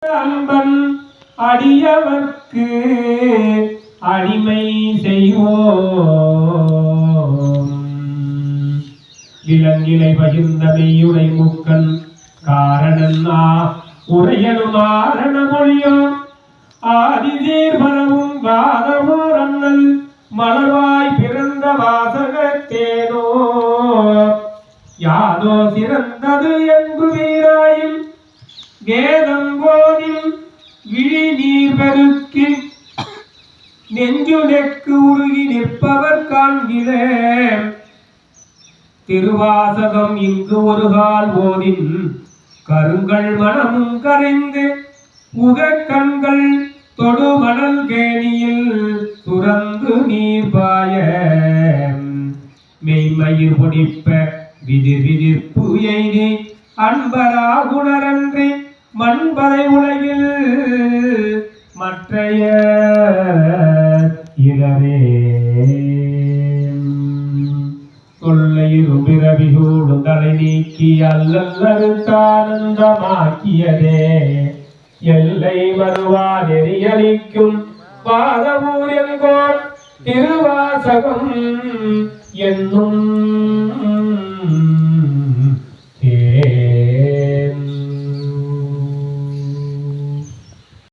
அன்பன் அடியவர்க்கு அடிமை செய்வோம். விலங்கிலை பகிர்ந்த மெய்யுடை முக்கன் காரணன்னா உரையனும் ஆரண மொழியோ ஆதிதீர் பரவும் வாதமோர் அண்ணல் மலர்வாய் பிறந்த வாசகத்தேனோ யாதோ சிறந்தது என்று வீராயில் வேதங்கோனில் விழி நீர் பெருக்கி நெஞ்சுனெக்கு உருகி நிற்பவர் காண்கிலே திருவாசகம் இங்கு ஒரு கால் ஓதின் கருங்கள் மனமும் கரைந்து உகக்கண்கள் தொடு மணல் கேணியில் சுரந்து நீர் பாய மெய்மயிர் முடிப்ப விதிர் விதிர்ப்பு எய்தி அன்பரா குணரன்றி மண்பதை உலகில் மற்றைய இரவே தொல்லையிரும் பிறவிகூடும் தலை நீக்கி அல்லல்லறுத்தானந்தமாக்கியதே எல்லை வருவா நெறியளிக்கும் பாதமூர் என்கோன் திருவாசகம் என்னும்